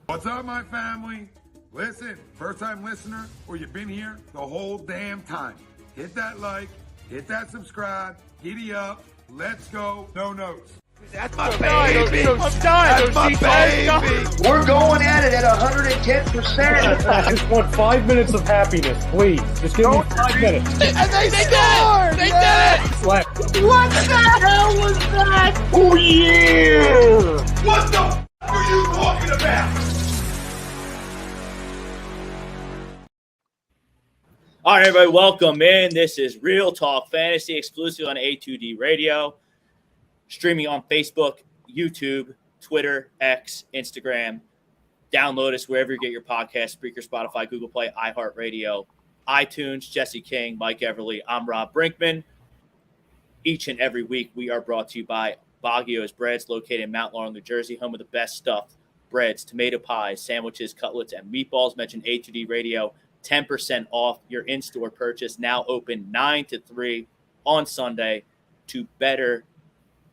What's up, my family? Listen, first-time listener, or you've been here the whole damn time. Hit that like, hit that subscribe, giddy up, let's go, no notes. That's my baby. That's my baby. We're going at it at 110%. I just want 5 minutes of happiness, please. Just give me 5 minutes. And they scored! They did it! What the hell was that? Oh, yeah! What the f*** are you talking about? All right, everybody, welcome in. This is Real Talk Fantasy, exclusive on A2D Radio, streaming on Facebook, YouTube, Twitter, X, Instagram. Download us wherever you get your podcast, Spreaker, Spotify, Google Play, iHeartRadio, iTunes. Jesse King, Mike Everly, I'm Rob Brinkman. Each and every week, we are brought to you by Baggio's Breads, located in Mount Laurel, New Jersey, home of the best stuffed breads, tomato pies, sandwiches, cutlets, and meatballs. Mention A2D Radio. 10% off your in-store purchase, now open 9 to 3 on Sunday to better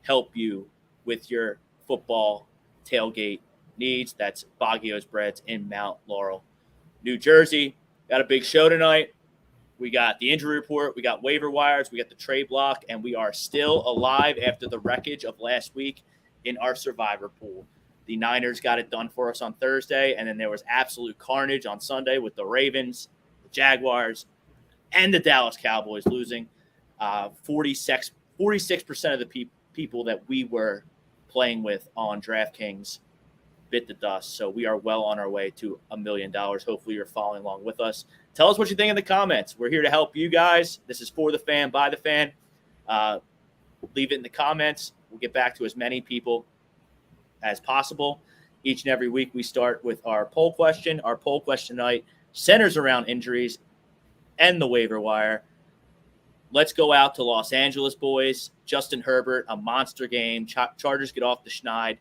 help you with your football tailgate needs. That's Baggio's Breads in Mount Laurel, New Jersey. Got a big show tonight. We got the injury report, we got waiver wires, we got the trade block, and we are still alive after the wreckage of last week in our survivor pool. The Niners got it done for us on Thursday, and then there was absolute carnage on Sunday with the Ravens, the Jaguars, and the Dallas Cowboys losing. 46% of the people that we were playing with on DraftKings bit the dust, so we are well on our way to $1 million. Hopefully you're following along with us. Tell us what you think in the comments. We're here to help you guys. This is for the fan, by the fan. Leave it in the comments. We'll get back to as many people as possible. Each and every week we start with our poll question. Our poll question tonight centers around injuries and the waiver wire. Let's go out to Los Angeles, boys. Justin Herbert, a monster game. Chargers get off the schneid.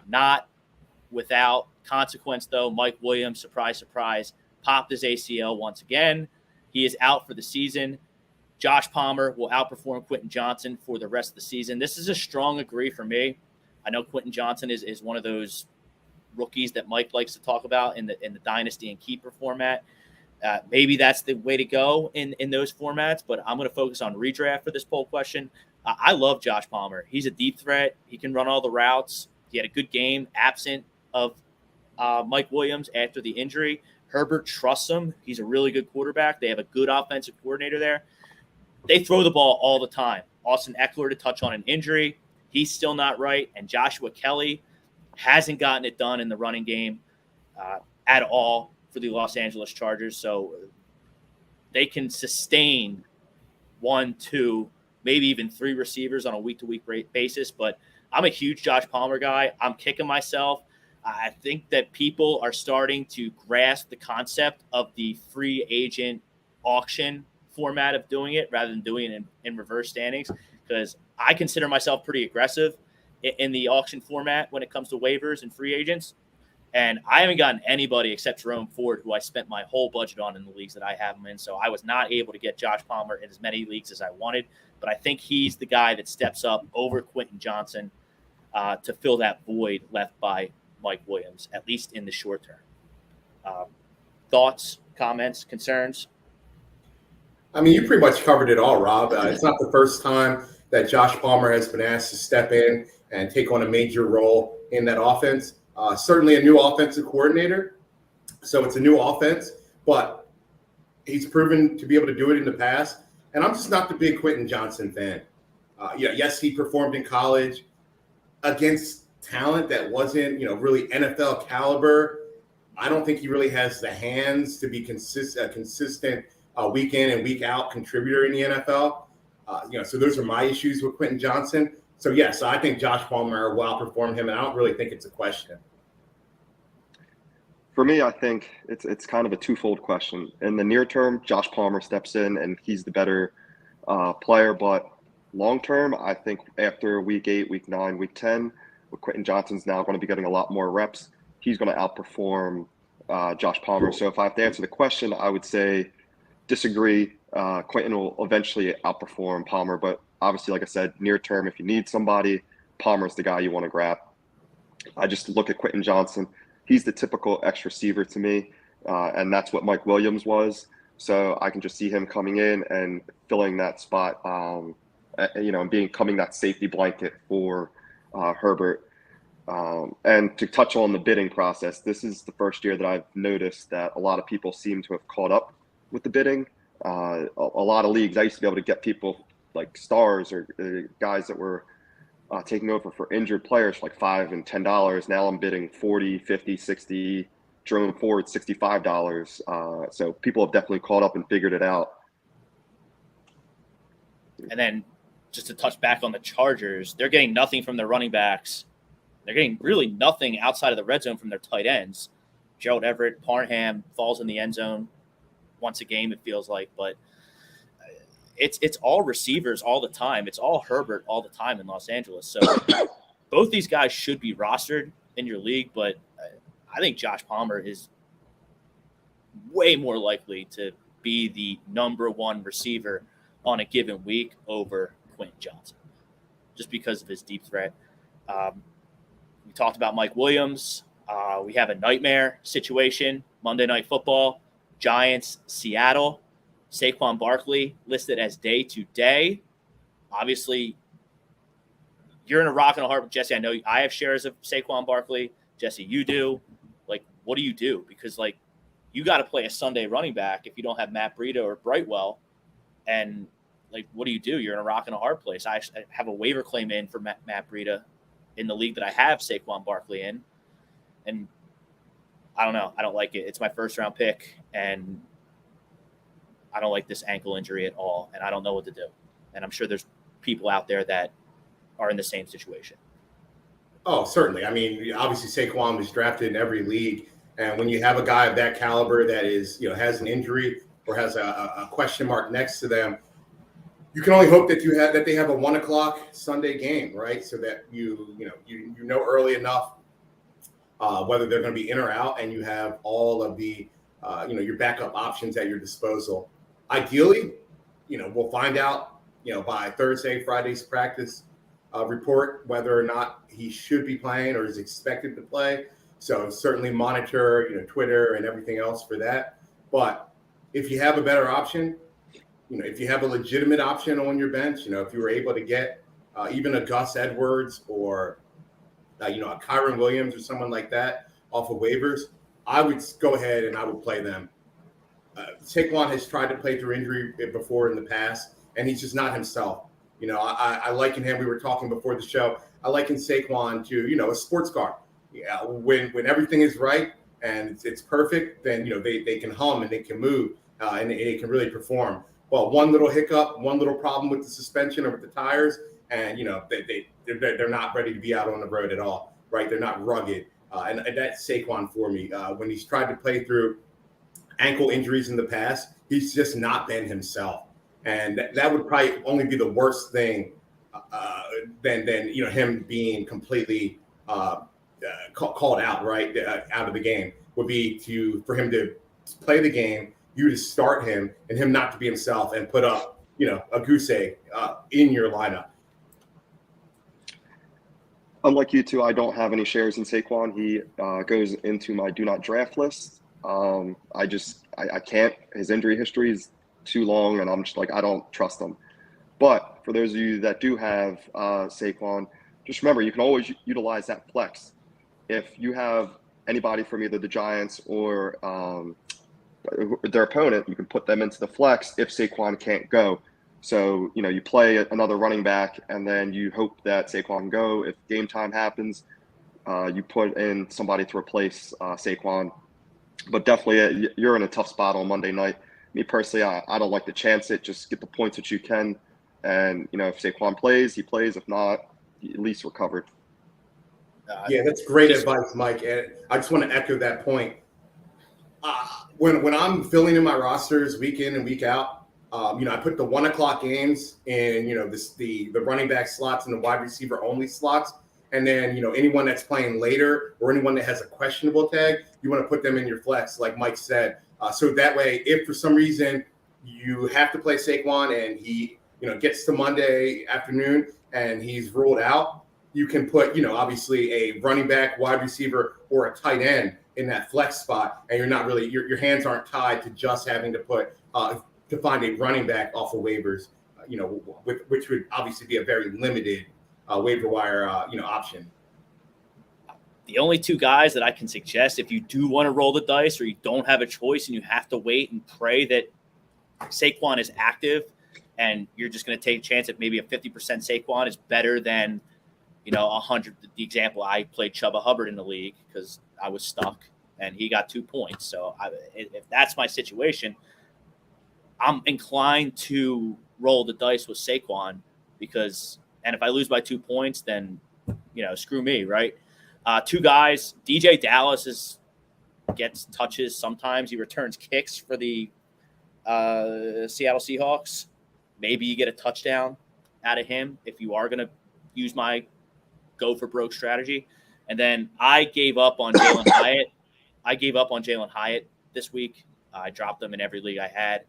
Not without consequence, though. Mike Williams, surprise, surprise, popped his ACL once again. He is out for the season. Josh Palmer will outperform Quentin Johnson for the rest of the season. This is a strong agree for me. I know Quentin Johnson is one of those rookies that Mike likes to talk about in the dynasty and keeper format. Maybe that's the way to go in those formats, but I'm going to focus on redraft for this poll question. I love Josh Palmer. He's a deep threat. He can run all the routes. He had a good game absent of Mike Williams after the injury. Herbert trusts him. He's a really good quarterback. They have a good offensive coordinator there. They throw the ball all the time. Austin Eckler to touch on an injury. He's still not right. And Joshua Kelly hasn't gotten it done in the running game at all for the Los Angeles Chargers. So they can sustain 1, 2, maybe even 3 receivers on a week-to-week basis. But I'm a huge Josh Palmer guy. I'm kicking myself. I think that people are starting to grasp the concept of the free agent auction format of doing it rather than doing it in reverse standings, because I consider myself pretty aggressive in the auction format when it comes to waivers and free agents. And I haven't gotten anybody except Jerome Ford, who I spent my whole budget on in the leagues that I have him in. So I was not able to get Josh Palmer in as many leagues as I wanted. But I think he's the guy that steps up over Quentin Johnson to fill that void left by Mike Williams, at least in the short term. Thoughts, comments, concerns? I mean, you pretty much covered it all, Rob. It's not the first time that Josh Palmer has been asked to step in and take on a major role in that offense. Certainly a new offensive coordinator, so it's a new offense, but he's proven to be able to do it in the past. And I'm just not the big Quentin Johnson fan. Yes, he performed in college against talent that wasn't, really NFL caliber. I don't think he really has the hands to be consistent week in and week out contributor in the NFL. So those are my issues with Quentin Johnson. So, yes, I think Josh Palmer will outperform him, and I don't really think it's a question. For me, I think it's kind of a twofold question. In the near term, Josh Palmer steps in, and he's the better player. But long term, I think after week 8, week 9, week 10, Quentin Johnson's now going to be getting a lot more reps. He's going to outperform Josh Palmer. So if I have to answer the question, I would say disagree. Quentin will eventually outperform Palmer, but obviously, like I said, near term, if you need somebody, Palmer's the guy you want to grab. I just look at Quentin Johnson. he's the typical X receiver to me, and that's what Mike Williams was. So I can just see him coming in and filling that spot, and becoming that safety blanket for Herbert. And to touch on the bidding process, this is the first year that I've noticed that a lot of people seem to have caught up with the bidding. A lot of leagues, I used to be able to get people like stars or guys that were taking over for injured players for like $5 and $10. Now I'm bidding $40, $50, $60, Jerome Ford $65. So people have definitely caught up and figured it out. And then just to touch back on the Chargers, they're getting nothing from their running backs. They're getting really nothing outside of the red zone from their tight ends. Gerald Everett, Parham falls in the end zone once a game, it feels like. But it's all receivers all the time. It's all Herbert all the time in Los Angeles. So both these guys should be rostered in your league, but I think Josh Palmer is way more likely to be the number one receiver on a given week over Quentin Johnson, just because of his deep threat. We talked about Mike Williams. We have a nightmare situation, Monday Night Football, Giants, Seattle. Saquon Barkley listed as day to day. Obviously, you're in a rock and a hard with Jesse. I know I have shares of Saquon Barkley. Jesse, you do. Like, what do you do? Because, like, you got to play a Sunday running back if you don't have Matt Breida or Brightwell. And, like, what do? You're in a rock and a hard place. I have a waiver claim in for Matt Breida in the league that I have Saquon Barkley in. And I don't know. I don't like it. It's my first-round pick, and I don't like this ankle injury at all, and I don't know what to do. And I'm sure there's people out there that are in the same situation. Oh, certainly. I mean, obviously Saquon was drafted in every league, and when you have a guy of that caliber that is, has an injury or has a question mark next to them, you can only hope that they have a 1:00 Sunday game, right? So that you know early enough whether they're going to be in or out, and you have all of the your backup options at your disposal. Ideally, we'll find out by Friday's practice report whether or not he should be playing or is expected to play. So certainly monitor Twitter and everything else for that. But if you have a better option, if you have a legitimate option on your bench, if you were able to get even a Gus Edwards or a Kyron Williams or someone like that off of waivers, I would go ahead and I would play them. Saquon has tried to play through injury before in the past, and he's just not himself. I liken him. We were talking before the show. I liken Saquon to a sports car. Yeah, when everything is right and it's perfect, then they can hum and they can move and they can really perform. Well, one little hiccup, one little problem with the suspension or with the tires, and they're not ready to be out on the road at all. Right? They're not rugged. And that's Saquon for me. When he's tried to play through ankle injuries in the past, he's just not been himself. And that would probably only be the worst thing than him being completely called out, right, out of the game, would be for him to play the game, you to start him, and him not to be himself and put up, a goose egg in your lineup. Unlike you two, I don't have any shares in Saquon. He goes into my do not draft list. I can't. His injury history is too long, and I'm just like, I don't trust him. But for those of you that do have Saquon, just remember, you can always utilize that flex. If you have anybody from either the Giants or their opponent, you can put them into the flex if Saquon can't go. So, you play another running back, and then you hope that Saquon can go. If game time happens, you put in somebody to replace Saquon. But definitely, you're in a tough spot on Monday night. Me personally, I don't like to chance it. Just get the points that you can. And, if Saquon plays, he plays. If not, he at least recovered. Yeah, that's great advice, Mike. And I just want to echo that point. When I'm filling in my rosters week in and week out, I put the 1:00 games in, the running back slots and the wide receiver only slots. And then, anyone that's playing later or anyone that has a questionable tag, you want to put them in your flex, like Mike said. So that way, if for some reason you have to play Saquon and he, gets to Monday afternoon and he's ruled out, you can put, obviously a running back, wide receiver, or a tight end in that flex spot, and you're not really your hands aren't tied to just having to put to find a running back off of waivers, which would obviously be a very limited waiver wire option. The only two guys that I can suggest, if you do want to roll the dice or you don't have a choice and you have to wait and pray that Saquon is active, and you're just going to take a chance that maybe a 50% Saquon is better than, 100. The example, I played Chuba Hubbard in the league because I was stuck and he got 2 points. So if that's my situation, I'm inclined to roll the dice with Saquon and if I lose by 2 points, then, screw me, right? Two guys, DJ Dallas gets touches sometimes. He returns kicks for the Seattle Seahawks. Maybe you get a touchdown out of him if you are going to use my go for broke strategy. And then I gave up on Jalen Hyatt this week. I dropped him in every league I had.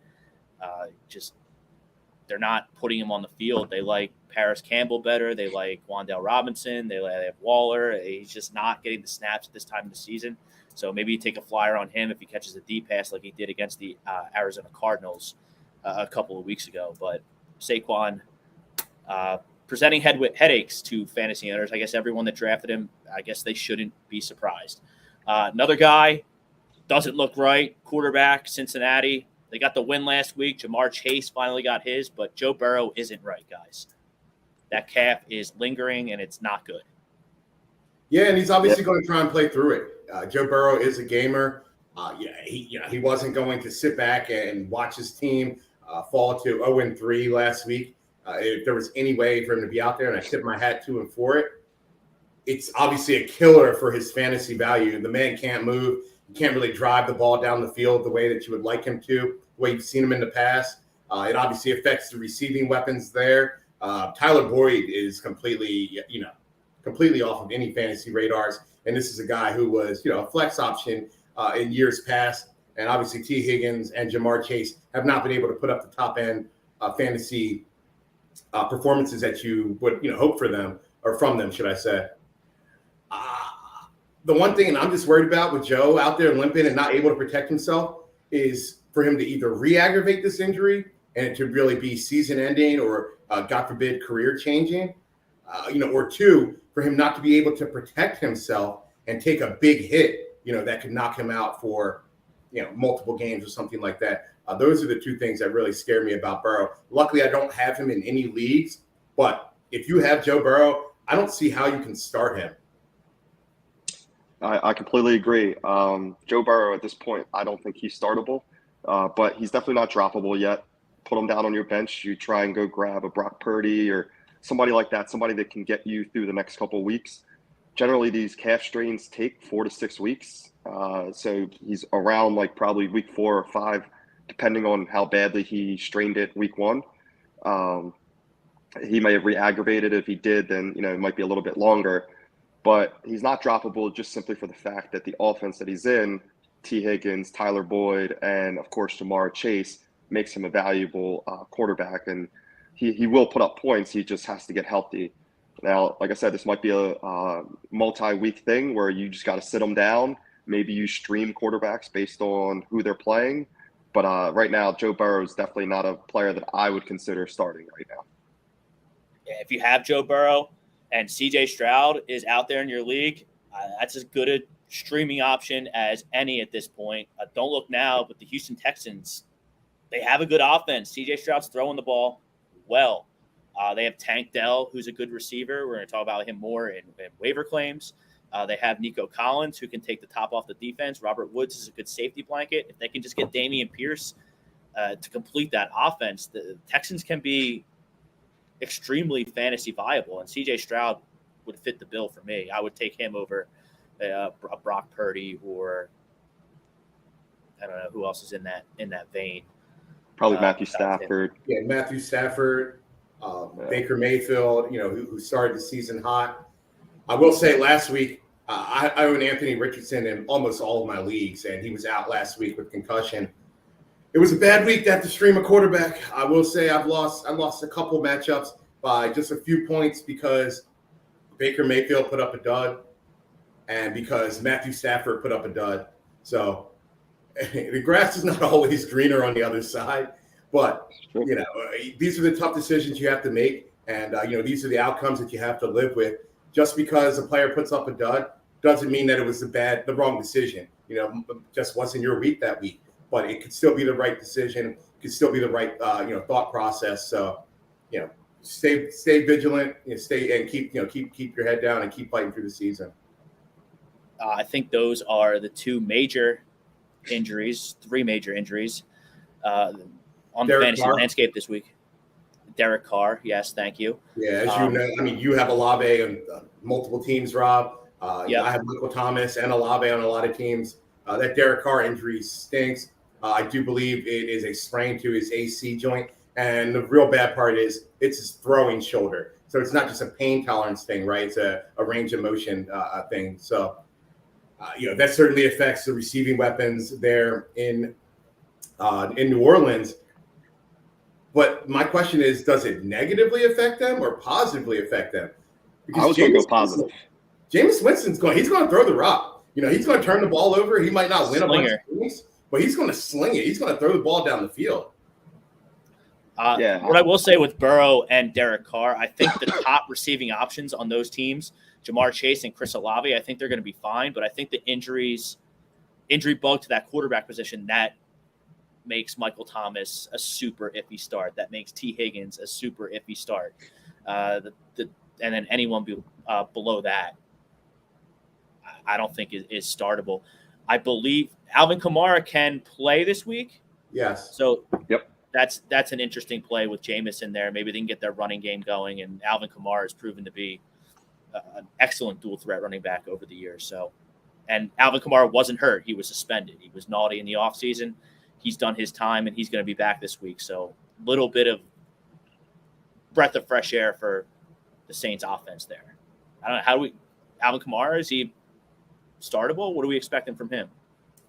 They're not putting him on the field. They like Paris Campbell better. They like Wan'Dale Robinson. They have Waller. He's just not getting the snaps at this time of the season. So maybe you take a flyer on him if he catches a deep pass like he did against the Arizona Cardinals a couple of weeks ago. But Saquon presenting headaches to fantasy owners. I guess everyone that drafted him, I guess they shouldn't be surprised. Another guy doesn't look right. Quarterback, Cincinnati. They got the win last week. Jamar Chase finally got his, but Joe Burrow isn't right, guys. That calf is lingering, and it's not good. Yeah, and he's obviously going to try and play through it. Joe Burrow is a gamer. He wasn't going to sit back and watch his team fall to 0-3 last week. If there was any way for him to be out there, and I tip my hat to him for it, it's obviously a killer for his fantasy value. The man can't move. He can't really drive the ball down the field the way that you would like him to, the way you've seen him in the past. It obviously affects the receiving weapons there. Tyler Boyd is completely off of any fantasy radars. And this is a guy who was, a flex option in years past. And obviously T. Higgins and Jamar Chase have not been able to put up the top end fantasy performances that you would, hope for them, or from them, should I say. The one thing, and I'm just worried about with Joe out there limping and not able to protect himself, is for him to either re-aggravate this injury and it to really be season-ending or, God forbid, career-changing, or two, for him not to be able to protect himself and take a big hit, that could knock him out for, multiple games or something like that. Those are the two things that really scare me about Burrow. Luckily, I don't have him in any leagues, but if you have Joe Burrow, I don't see how you can start him. I completely agree. Joe Burrow at this point, I don't think he's startable, but he's definitely not droppable yet. Put him down on your bench. You try and go grab a Brock Purdy or somebody like that, somebody that can get you through the next couple of weeks. Generally, these calf strains take 4 to 6 weeks. So he's around like probably week 4 or 5, depending on how badly he strained it week 1. He may have re-aggravated. If he did, then, it might be a little bit longer. But he's not droppable just simply for the fact that the offense that he's in, T. Higgins, Tyler Boyd, and, of course, Jamar Chase, makes him a valuable quarterback. And he will put up points. He just has to get healthy. Now, like I said, this might be a multi-week thing where you just got to sit them down. Maybe you stream quarterbacks based on who they're playing. But right now, Joe Burrow is definitely not a player that I would consider starting right now. Yeah, if you have Joe Burrow and CJ Stroud is out there in your league, that's as good a streaming option as any at this point. Don't look now, but the Houston Texans, they have a good offense. CJ Stroud's throwing the ball well. They have Tank Dell, who's a good receiver. We're going to talk about him more in waiver claims. They have Nico Collins, who can take the top off the defense. Robert Woods is a good safety blanket. If they can just get Dameon Pierce to complete that offense, the Texans can be extremely fantasy viable, and CJ Stroud would fit the bill for me. I would take him over a Brock Purdy, or I don't know who else is in that vein. Probably Matthew Stafford. Yeah, Matthew Stafford, Baker Mayfield, who started the season hot. I will say last week, I own Anthony Richardson in almost all of my leagues, and he was out last week with concussion. It was a bad week to have to stream a quarterback. I will say I lost a couple matchups by just a few points because Baker Mayfield put up a dud, and because Matthew Stafford put up a dud. So the grass is not always greener on the other side. But, these are the tough decisions you have to make. And, these are the outcomes that you have to live with. Just because a player puts up a dud doesn't mean that it was the wrong decision. Just wasn't your week that week. But it could still be the right decision. It could still be the right, thought process. So, stay vigilant, keep your head down and keep fighting through the season. I think those are the three major injuries on the fantasy landscape this week. Derek Carr, yes, thank you. Yeah, as you have Olave on multiple teams, Rob. I have Michael Thomas and Olave on a lot of teams. That Derek Carr injury stinks. I do believe it is a sprain to his AC joint. And the real bad part is it's his throwing shoulder. So it's not just a pain tolerance thing, right? It's a range of motion thing. So, that certainly affects the receiving weapons there in New Orleans. But my question is, does it negatively affect them or positively affect them? Because I was going to go positive. Jameis Winston's he's going to throw the rock. He's going to turn the ball over. He might not win a bunch of games, but he's going to sling it. He's going to throw the ball down the field. What I will say with Burrow and Derek Carr, I think the top receiving options on those teams, Jamar Chase and Chris Olave, I think they're going to be fine. But I think the injury bug to that quarterback position, that makes Michael Thomas a super iffy start. That makes T. Higgins a super iffy start. And then anyone below that, I don't think is startable. I believe Alvin Kamara can play this week. Yes. So yep. That's an interesting play with Jameis in there. Maybe they can get their running game going, and Alvin Kamara has proven to be an excellent dual threat running back over the years. So, and Alvin Kamara wasn't hurt. He was suspended. He was naughty in the offseason. He's done his time, and he's going to be back this week. So a little bit of breath of fresh air for the Saints offense there. I don't know. Alvin Kamara, is he startable? What are we expecting from him?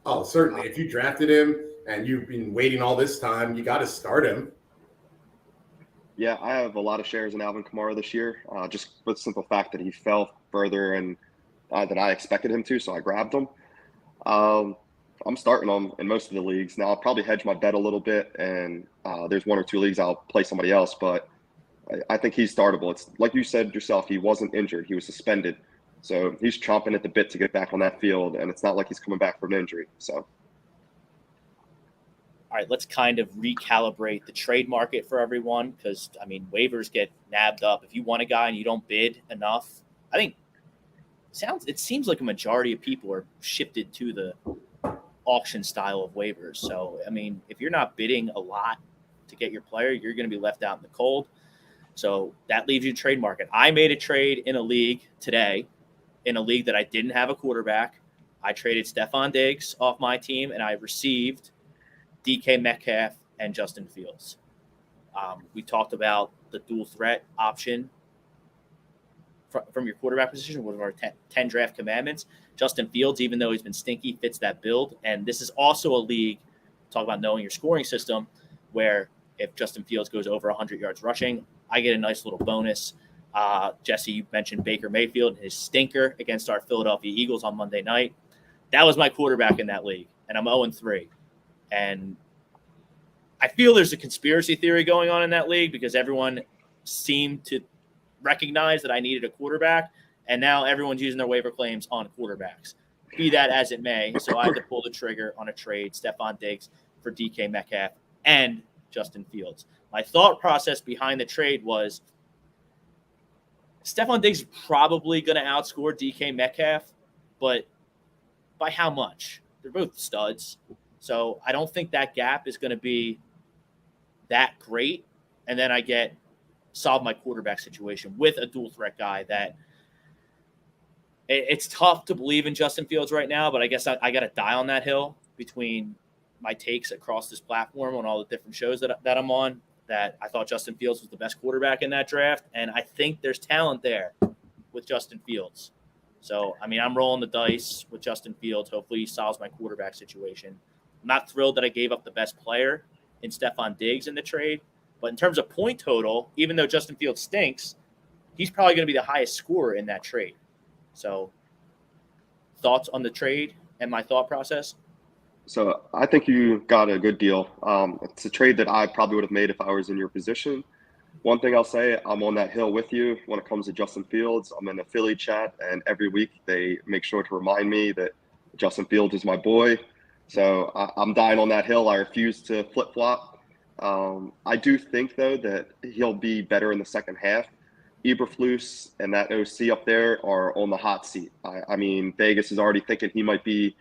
Oh, certainly. If you drafted him and you've been waiting all this time, you got to start him. Yeah, I have a lot of shares in Alvin Kamara this year, just for the simple fact that he fell further than I expected him to, so I grabbed him. I'm starting him in most of the leagues. Now, I'll probably hedge my bet a little bit, and there's one or two leagues I'll play somebody else, but I think he's startable. It's like you said yourself, he wasn't injured. He was suspended. So he's chomping at the bit to get back on that field, and it's not like he's coming back from an injury. So, all right, let's kind of recalibrate the trade market for everyone because, waivers get nabbed up. If you want a guy and you don't bid enough, I think it seems like a majority of people are shifted to the auction style of waivers. So, if you're not bidding a lot to get your player, you're going to be left out in the cold. So that leaves you trade market. I made a trade in a league today, in a league that I didn't have a quarterback. I traded Stephon Diggs off my team, and I received DK Metcalf and Justin Fields. We talked about the dual threat option from your quarterback position, one of our 10 draft commandments. Justin Fields, even though he's been stinky, fits that build. And this is also a league, talk about knowing your scoring system, where if Justin Fields goes over 100 yards rushing, I get a nice little bonus. Jesse, you mentioned Baker Mayfield, his stinker against our Philadelphia Eagles on Monday night. That was my quarterback in that league, and I'm 0-3. And I feel there's a conspiracy theory going on in that league because everyone seemed to recognize that I needed a quarterback, and now everyone's using their waiver claims on quarterbacks. Be that as it may, so I had to pull the trigger on a trade, Stephon Diggs for DK Metcalf and Justin Fields. My thought process behind the trade was Stephon Diggs is probably going to outscore DK Metcalf, but by how much? They're both studs. So I don't think that gap is going to be that great. And then I solve my quarterback situation with a dual threat guy that it's tough to believe in Justin Fields right now, but I guess I got to die on that hill between my takes across this platform on all the different shows that I'm on, that I thought Justin Fields was the best quarterback in that draft. And I think there's talent there with Justin Fields. So, I'm rolling the dice with Justin Fields. Hopefully he solves my quarterback situation. I'm not thrilled that I gave up the best player in Stephon Diggs in the trade. But in terms of point total, even though Justin Fields stinks, he's probably going to be the highest scorer in that trade. So thoughts on the trade and my thought process? So I think you got a good deal. It's a trade that I probably would have made if I was in your position. One thing I'll say, I'm on that hill with you when it comes to Justin Fields. I'm in the Philly chat, and every week they make sure to remind me that Justin Fields is my boy. So I'm dying on that hill. I refuse to flip-flop. I do think, though, that he'll be better in the second half. Eberflus and that OC up there are on the hot seat. I mean, Vegas is already thinking he might be,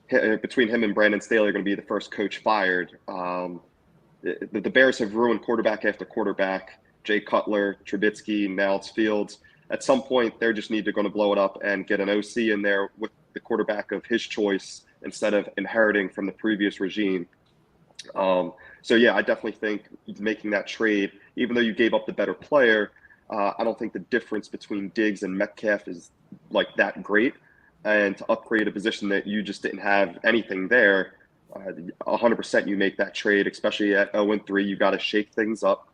between him and Brandon Staley, going to be the first coach fired. The Bears have ruined quarterback after quarterback. Jay Cutler, Trubisky, now it's Fields. At some point, they're just going to blow it up and get an OC in there with the quarterback of his choice instead of inheriting from the previous regime. So, yeah, I definitely think making that trade, even though you gave up the better player, I don't think the difference between Diggs and Metcalf is like that great. And to upgrade a position that you just didn't have anything there, 100% you make that trade, especially at 0-3. You got to shake things up.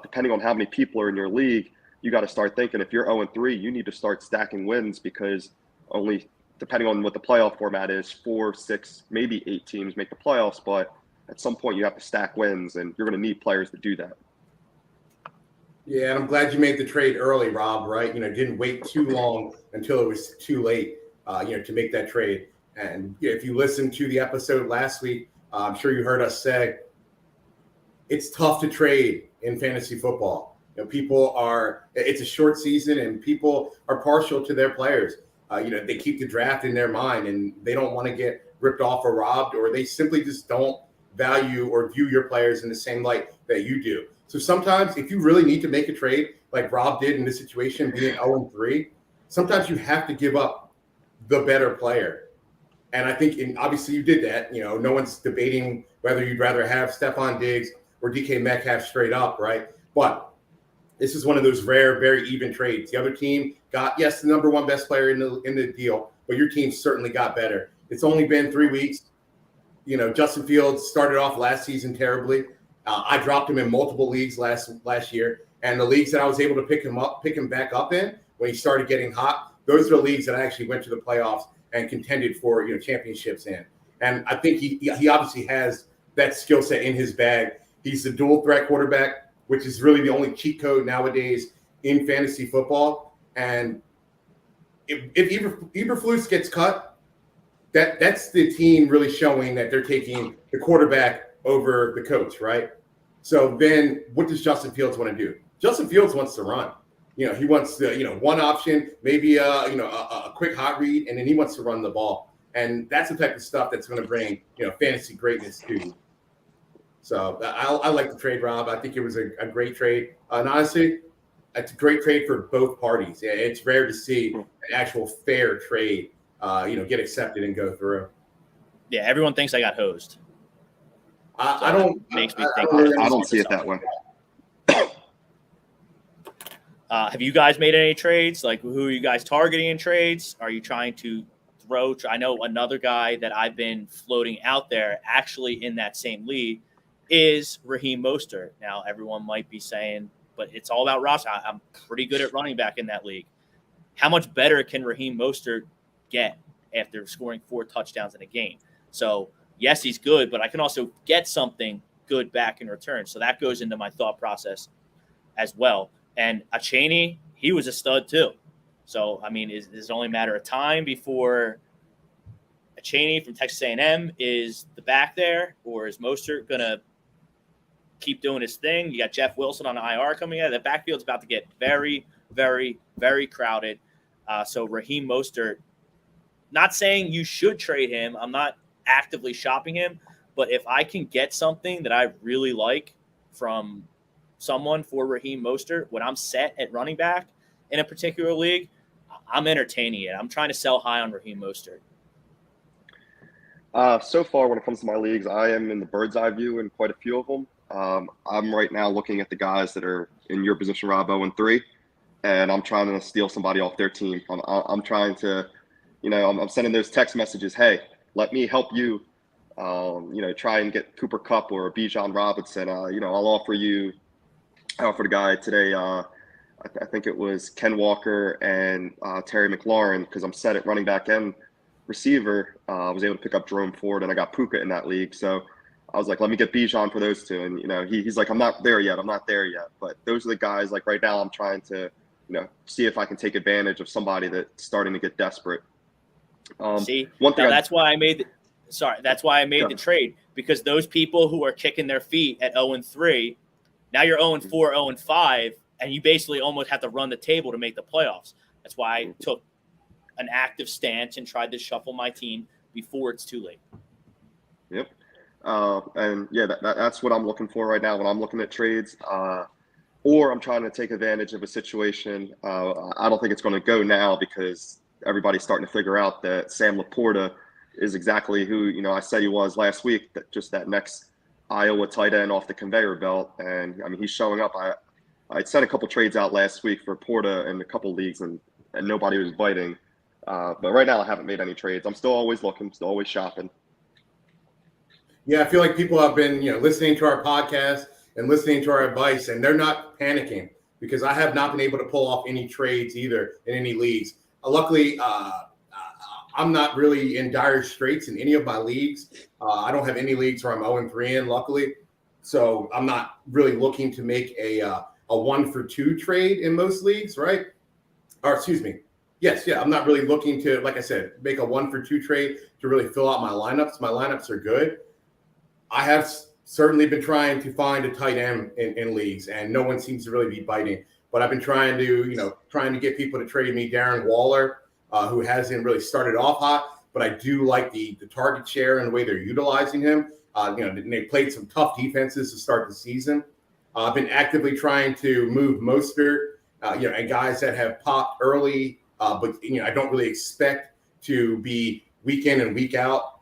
Depending on how many people are in your league, you got to start thinking if you're 0-3, you need to start stacking wins because only, depending on what the playoff format is, 4, 6, maybe 8 teams make the playoffs. But at some point, you have to stack wins, and you're going to need players to do that. Yeah, and I'm glad you made the trade early, Rob, right? Didn't wait too long until it was too late, to make that trade. And if you listened to the episode last week, I'm sure you heard us say it's tough to trade in fantasy football. It's a short season and people are partial to their players. They keep the draft in their mind and they don't want to get ripped off or robbed, or they simply just don't value or view your players in the same light that you do. So sometimes if you really need to make a trade like Rob did in this situation, being 0-3, sometimes you have to give up the better player. And I think, obviously you did that. No one's debating whether you'd rather have Stephon Diggs or DK Metcalf straight up, right? But this is one of those rare, very even trades. The other team got, yes, the number one best player in the deal, but your team certainly got better. It's only been 3 weeks. Justin Fields started off last season terribly. I dropped him in multiple leagues last year, and the leagues that I was able to pick him back up in when he started getting hot, those are the leagues that I actually went to the playoffs and contended for championships in. And I think he obviously has that skill set in his bag. He's a dual threat quarterback, which is really the only cheat code nowadays in fantasy football. And if Eberflus gets cut, that's the team really showing that they're taking the quarterback over the coach, right? So then what does Justin Fields want to do? Justin Fields wants to run. He wants to, one option, maybe a quick hot read, and then he wants to run the ball. And that's the type of stuff that's going to bring, fantasy greatness to. So I like the trade, Rob. I think it was a great trade. And honestly, it's a great trade for both parties. It's rare to see an actual fair trade, get accepted and go through. Yeah, everyone thinks I got hosed. I don't. Makes me think. I don't see it that way. Have you guys made any trades? Like, who are you guys targeting in trades? Are you trying to throw? I know another guy that I've been floating out there, actually in that same league, is Raheem Mostert. Now, everyone might be saying, but it's all about roster. I'm pretty good at running back in that league. How much better can Raheem Mostert get after scoring 4 touchdowns in a game? So, yes, he's good, but I can also get something good back in return. So that goes into my thought process as well. And Cheney, he was a stud too. So, I mean, is it only a matter of time before Cheney from Texas A&M is the back there, or is Mostert going to keep doing his thing? You got Jeff Wilson on IR coming out. The backfield's about to get very, very, very crowded. So Raheem Mostert, not saying you should trade him. I'm not actively shopping him, but if I can get something that I really like from someone for Raheem Mostert when I'm set at running back in a particular league, I'm entertaining it. I'm trying to sell high on Raheem Mostert. So far, when it comes to my leagues, I am in the bird's eye view in quite a few of them. I'm right now looking at the guys that are in your position, Rob, 0-3, and I'm trying to steal somebody off their team. I'm trying to, I'm sending those text messages, hey, let me help you, try and get Cooper Kupp or Bijan Robinson. I'll offer the guy today, I think it was Ken Walker and Terry McLaurin, because I'm set at running back and receiver. I was able to pick up Jerome Ford, and I got Puka in that league. So I was like, let me get Bijan for those two. And, he's like, I'm not there yet. But those are the guys, like right now I'm trying to, see if I can take advantage of somebody that's starting to get desperate. One thing that's why I made the trade, because those people who are kicking their feet at 0-3, now you're 0-4, 0-5, and you basically almost have to run the table to make the playoffs. That's why I took an active stance and tried to shuffle my team before it's too late. Yep. That's what I'm looking for right now when I'm looking at trades. Or I'm trying to take advantage of a situation. I don't think it's going to go now because everybody's starting to figure out that Sam Laporta is exactly who, I said he was last week, that next Iowa tight end off the conveyor belt. And, he's showing up. I sent a couple trades out last week for Porta in a couple leagues, and nobody was biting. But right now I haven't made any trades. I'm still always looking, still always shopping. Yeah, I feel like people have been, listening to our podcast and listening to our advice, and they're not panicking because I have not been able to pull off any trades either in any leagues. Luckily, I'm not really in dire straits in any of my leagues. I don't have any leagues where I'm 0-3 in, luckily. So I'm not really looking to make a 1-for-2 trade in most leagues, right? Or excuse me. Yes, yeah. I'm not really looking to, like I said, make a 1-for-2 trade to really fill out my lineups. My lineups are good. I have certainly been trying to find a tight end in leagues, and no one seems to really be biting. But I've been trying to get people to trade me Darren Waller, who hasn't really started off hot, but I do like the target share and the way they're utilizing him. They played some tough defenses to start the season. I've been actively trying to move Mostert, and guys that have popped early, but I don't really expect to be week in and week out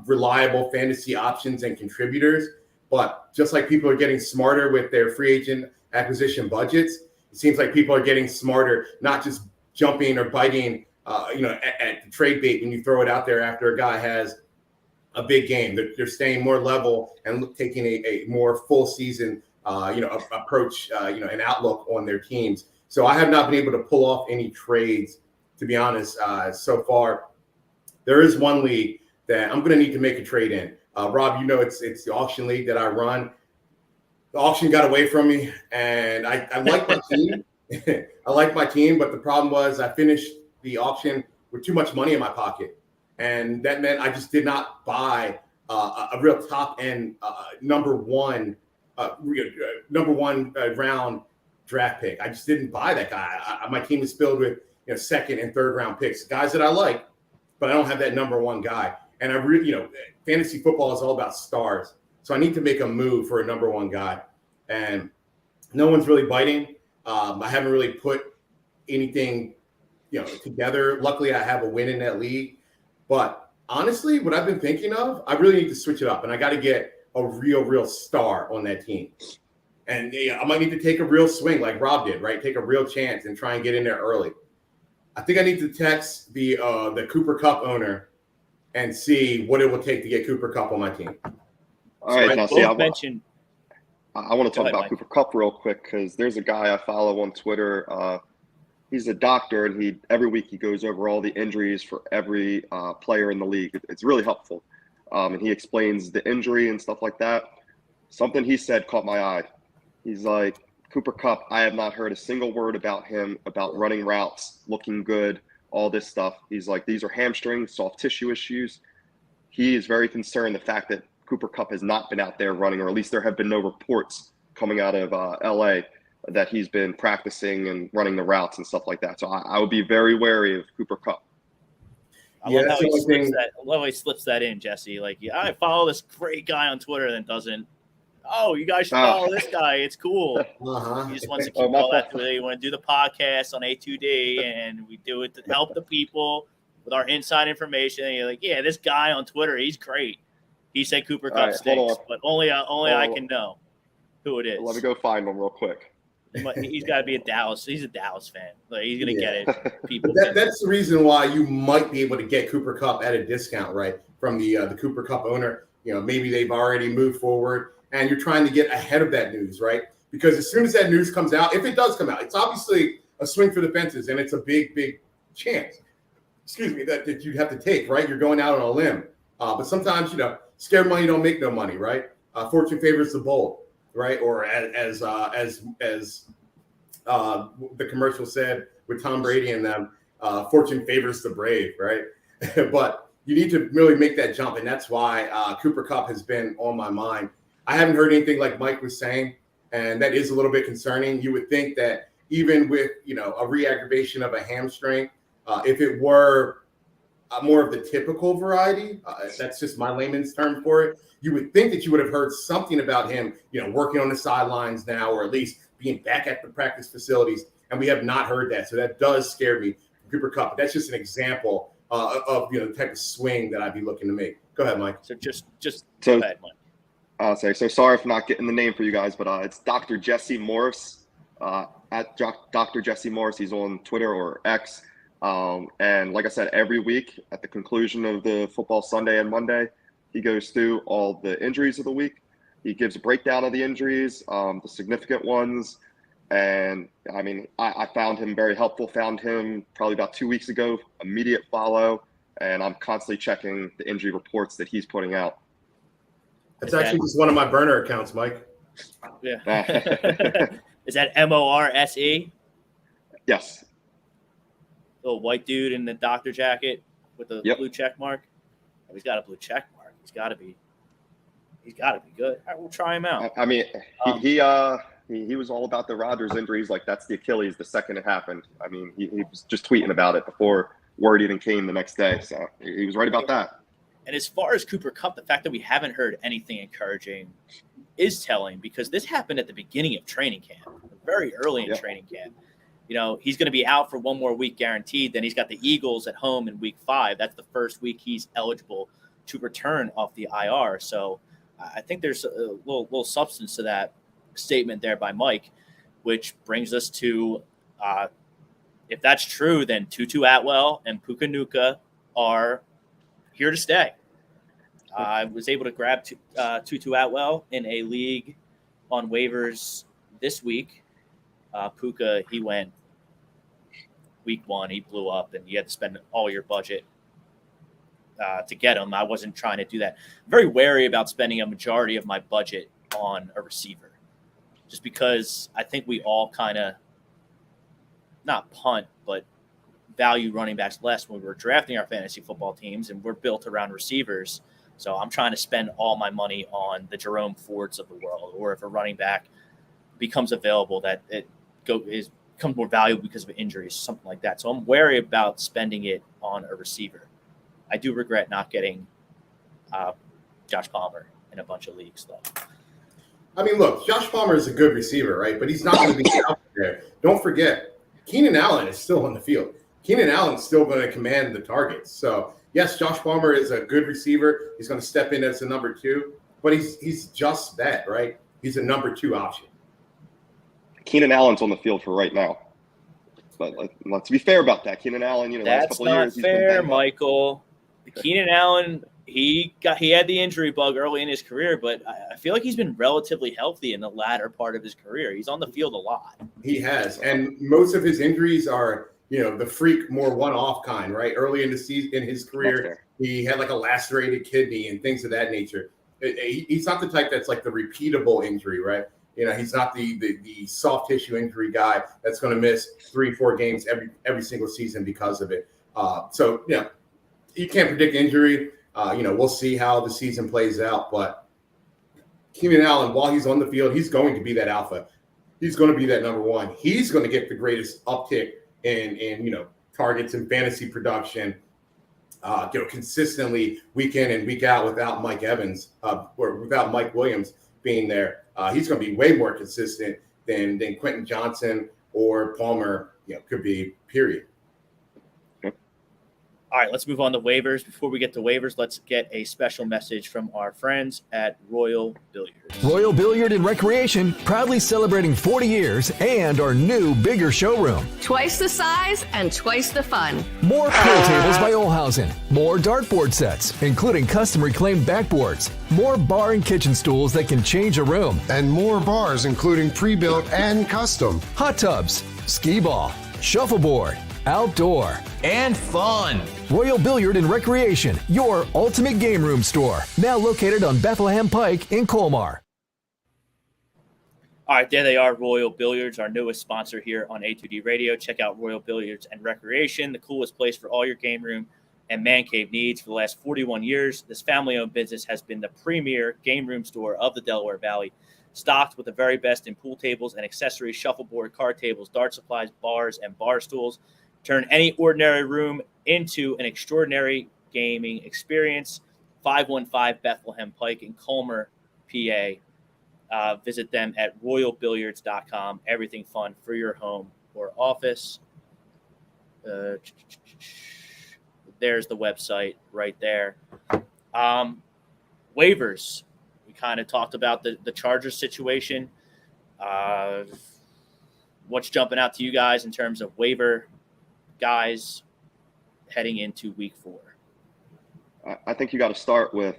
reliable fantasy options and contributors. But just like people are getting smarter with their free agent acquisition budgets, it seems like people are getting smarter, not just jumping or biting, at the trade bait when you throw it out there after a guy has a big game. They're staying more level and taking a more full season, approach, an outlook on their teams. So I have not been able to pull off any trades, to be honest, so far. There is one league that I'm going to need to make a trade in. Rob, it's the auction league that I run. The auction got away from me, and I like my team. I like my team, but the problem was I finished the auction with too much money in my pocket, and that meant I just did not buy a real top end number one round draft pick. I just didn't buy that guy. My team is filled with second and third round picks, guys that I like, but I don't have that number one guy. And I really, fantasy football is all about stars. So I need to make a move for a number one guy. And no one's really biting. I haven't really put anything, together. Luckily, I have a win in that league. But honestly, what I've been thinking of, I really need to switch it up. And I got to get a real star on that team. And I might need to take a real swing like Rob did, right? Take a real chance and try and get in there early. I think I need to text the Cooper Kupp owner and see what it will take to get Cooper Kupp on my team. All right, now see, I want to talk about Mike. Cooper Kupp real quick because there's a guy I follow on Twitter. He's a doctor, and every week he goes over all the injuries for every player in the league. It's really helpful, and he explains the injury and stuff like that. Something he said caught my eye. He's like, Cooper Kupp, I have not heard a single word about him, about running routes, looking good, all this stuff. He's like, these are hamstring, soft tissue issues. He is very concerned the fact that Cooper Kupp has not been out there running, or at least there have been no reports coming out of LA that he's been practicing and running the routes and stuff like that. So I would be very wary of Cooper Kupp. I love how he slips that in, Jesse. Like, I follow this great guy on Twitter and doesn't. Oh, you guys should follow this guy. It's cool. He just wants to keep all that. You want to do the podcast on A2D, and we do it to help the people with our inside information. And you're like, yeah, this guy on Twitter, he's great. He said Cooper Kupp stinks, but only I can know who it is. Let me go find him real quick. He's got to be He's a Dallas fan. Like, he's going to get it. People. That's the reason why you might be able to get Cooper Kupp at a discount, right, from the Cooper Kupp owner. Maybe they've already moved forward, and you're trying to get ahead of that news, right? because as soon as that news comes out, if it does come out, it's obviously a swing for the fences, and it's a big chance. That you'd have to take, right? You're going out on a limb. But sometimes, scared money don't make no money, right? Fortune favors the bold, right? Or as the commercial said with Tom Brady and them, fortune favors the brave, right? But you need to really make that jump, and that's why Cooper Kupp has been on my mind. I haven't heard anything like Mike was saying, and that is a little bit concerning. You would think that even with, a re-aggravation of a hamstring, if it were more of the typical variety, that's just my layman's term for it, you would think that you would have heard something about him, working on the sidelines now, or at least being back at the practice facilities, and we have not heard that. So that does scare me, Cooper Kupp. But that's just an example of the type of swing that I'd be looking to make. Go ahead, Mike. So go ahead, Mike. So sorry for not getting the name for you guys, but it's Dr. Jesse Morris, at Dr. Jesse Morris. He's on Twitter or X. And like I said, every week at the conclusion of the football Sunday and Monday, he goes through all the injuries of the week. He gives a breakdown of the injuries, the significant ones. And I mean, I found him very helpful, found him probably about 2 weeks ago, immediate follow. And I'm constantly checking the injury reports that he's putting out. It's actually just one of my burner accounts, Mike. Yeah. Is that Morse? Yes. Little white dude in the doctor jacket with the blue check mark. Oh, he's got a blue check mark. He's got to be good. All right, we'll try him out. I mean, he was all about the Rodgers injuries. Like, that's the Achilles the second it happened. I mean, he was just tweeting about it before word even came the next day. So he was right about that. And as far as Cooper Kupp, the fact that we haven't heard anything encouraging is telling, because this happened at the beginning of training camp, very early in training camp. He's going to be out for one more week guaranteed. Then he's got the Eagles at home in week 5. That's the first week he's eligible to return off the IR. So I think there's a little substance to that statement there by Mike, which brings us to, if that's true, then Tutu Atwell and Puka Nacua are here to stay. I was able to grab Tutu Atwell in a league on waivers this week. Puka, he went week 1. He blew up, and you had to spend all your budget to get him. I wasn't trying to do that. I'm very wary about spending a majority of my budget on a receiver, just because I think we all kind of not punt, but value running backs less when we're drafting our fantasy football teams, and we're built around receivers. So I'm trying to spend all my money on the Jerome Fords of the world, or if a running back becomes available, that it becomes more valuable because of injuries, something like that. So I'm wary about spending it on a receiver. I do regret not getting Josh Palmer in a bunch of leagues, though. I mean, look, Josh Palmer is a good receiver, right? But he's not going to be out there. Don't forget, Keenan Allen is still on the field. Keenan Allen's still going to command the targets. So, yes, Josh Palmer is a good receiver. He's going to step in as a number 2, but he's just that, right? He's a number 2 option. Keenan Allen's on the field for right now. But let's be fair about that. Keenan Allen, last couple of years. That's not fair, Michael. Keenan Allen, he had the injury bug early in his career, but I feel like he's been relatively healthy in the latter part of his career. He's on the field a lot. He has, and most of his injuries are, the freak, more one-off kind, right? Early in the season, in his career, he had like a lacerated kidney and things of that nature. He's not the type that's like the repeatable injury, right? He's not the soft tissue injury guy that's going to miss 3-4 games every single season because of it. So you can't predict injury. We'll see how the season plays out. But Keenan Allen, while he's on the field, he's going to be that alpha. He's going to be that number 1. He's going to get the greatest uptick in targets and fantasy production. Consistently week in and week out without Mike Evans or without Mike Williams being there. He's going to be way more consistent than Quentin Johnson or Palmer, could be, period. All right, let's move on to waivers. Before we get to waivers, let's get a special message from our friends at Royal Billiards. Royal Billiard and Recreation, proudly celebrating 40 years and our new, bigger showroom. Twice the size and twice the fun. More pool tables by Olhausen. More dartboard sets, including custom reclaimed backboards. More bar and kitchen stools that can change a room. And more bars, including pre-built and custom. Hot tubs, skee ball, shuffleboard, outdoor, and fun. Royal Billiard and Recreation, your ultimate game room store. Now located on Bethlehem Pike in Colmar. All right, there they are, Royal Billiards, our newest sponsor here on A2D Radio. Check out Royal Billiards and Recreation, the coolest place for all your game room and man cave needs. For the last 41 years, this family-owned business has been the premier game room store of the Delaware Valley, stocked with the very best in pool tables and accessories, shuffleboard, card tables, dart supplies, bars, and bar stools. Turn any ordinary room into an extraordinary gaming experience. 515 Bethlehem Pike in Colmar, PA. Visit them at royalbilliards.com. Everything fun for your home or office. There's the website right there. Waivers. We kind of talked about the Chargers situation. What's jumping out to you guys in terms of waiver guys heading into week 4? I think you got to start with,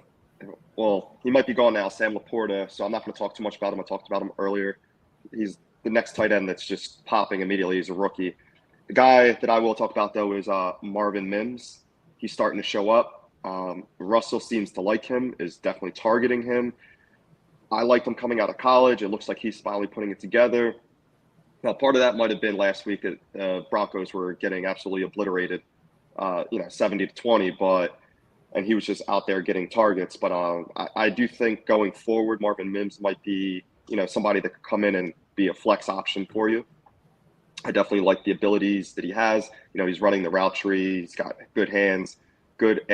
well, he might be gone now, Sam Laporta, so I'm not going to talk too much about him. I talked about him earlier. He's the next tight end that's just popping immediately. He's a rookie. The guy that I will talk about, though, is Marvin Mims. He's starting to show up. Russell seems to like him, is definitely targeting him. I liked him coming out of college. It looks like he's finally putting it together. Now, part of that might have been last week that Broncos were getting absolutely obliterated, 70-20, and he was just out there getting targets. But I do think going forward, Marvin Mims might be, somebody that could come in and be a flex option for you. I definitely like the abilities that he has. He's running the route tree. He's got good hands, good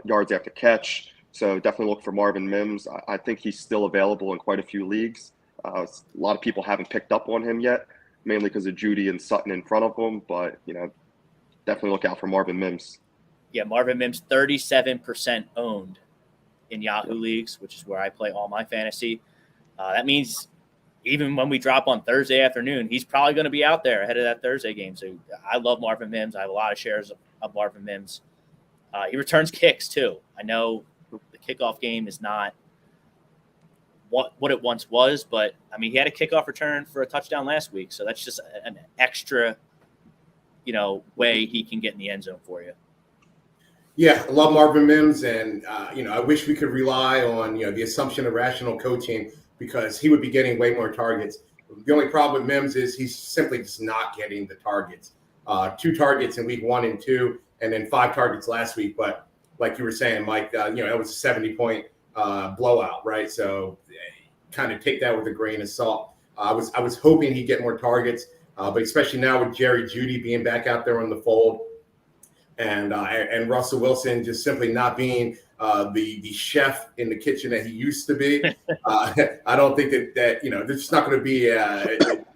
yards after catch. So definitely look for Marvin Mims. I think he's still available in quite a few leagues. A lot of people haven't picked up on him yet, mainly because of Judy and Sutton in front of him. But, definitely look out for Marvin Mims. Yeah, Marvin Mims, 37% owned in Yahoo leagues, which is where I play all my fantasy. That means even when we drop on Thursday afternoon, he's probably going to be out there ahead of that Thursday game. So I love Marvin Mims. I have a lot of shares of Marvin Mims. He returns kicks, too. I know the kickoff game is not what it once was, but, he had a kickoff return for a touchdown last week. So that's just an extra, way he can get in the end zone for you. Yeah, I love Marvin Mims, and, I wish we could rely on, the assumption of rational coaching because he would be getting way more targets. The only problem with Mims is he's simply just not getting the targets. 2 targets in week 1 and 2, and then 5 targets last week. But like you were saying, Mike, it was a 70-point blowout, right? So kind of take that with a grain of salt. I was hoping he'd get more targets, but especially now with Jerry Jeudy being back out there on the fold, and Russell Wilson just simply not being the chef in the kitchen that he used to be. I don't think that there's just not going to be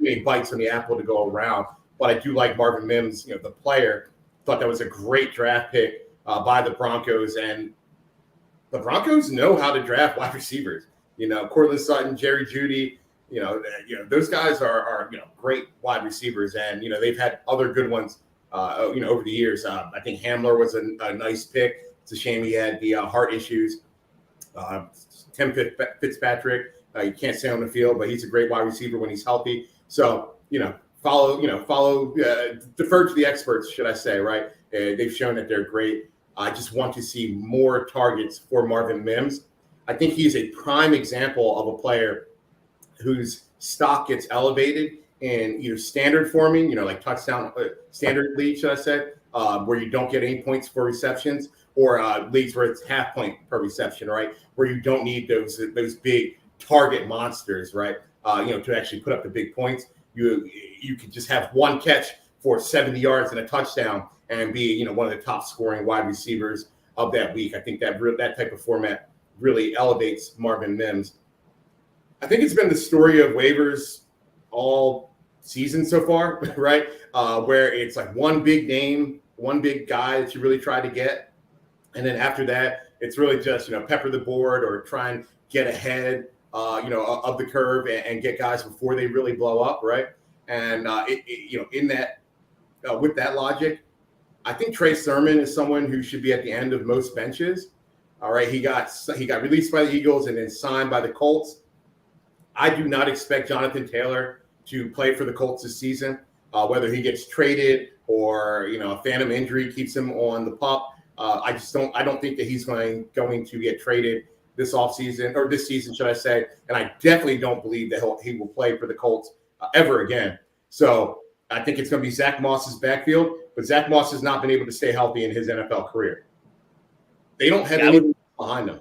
any bites on the apple to go around. But I do like Marvin Mims, the player. Thought that was a great draft pick by the Broncos, and the Broncos know how to draft wide receivers. Cortland Sutton, Jerry Jeudy, those guys are great wide receivers, and they've had other good ones over the years. I think Hamler was a nice pick. It's a shame he had the heart issues. Tim Fitzpatrick, you can't stay on the field, but he's a great wide receiver when he's healthy. So follow, defer to the experts, should I say, right? They've shown that they're great. I just want to see more targets for Marvin Mims. I think he's a prime example of a player whose stock gets elevated in either standard forming, like touchdown standard league, should I say, where you don't get any points for receptions, or leagues where it's half point per reception, right? Where you don't need those big target monsters, right? To actually put up the big points. You could just have one catch for 70 yards and a touchdown and be, one of the top scoring wide receivers of that week. I think that type of format really elevates Marvin Mims. I think it's been the story of waivers all season so far, right? Where it's like one big name one big guy that you really try to get. And then after that, it's really just, pepper the board or try and get ahead, of the curve and get guys before they really blow up, right? And, in that, with that logic, I think Trey Sermon is someone who should be at the end of most benches. All right, he got released by the Eagles and then signed by the Colts. I do not expect Jonathan Taylor to play for the Colts this season, whether he gets traded or, a phantom injury keeps him on the pup. I don't think that he's going to get traded this offseason or this season, should I say. And I definitely don't believe that he will play for the Colts ever again. So I think it's going to be Zach Moss's backfield, but Zach Moss has not been able to stay healthy in his NFL career. They don't have anyone behind them.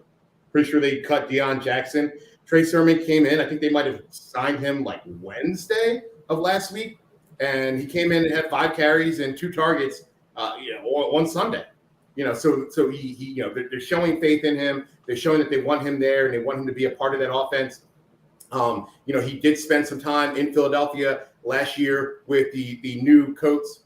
Pretty sure they cut Deion Jackson. Trey Sermon came in. I think they might have signed him like Wednesday of last week. And he came in and had 5 carries and 2 targets, on Sunday. So he they're showing faith in him. They're showing that they want him there and they want him to be a part of that offense. He did spend some time in Philadelphia last year with the new Colts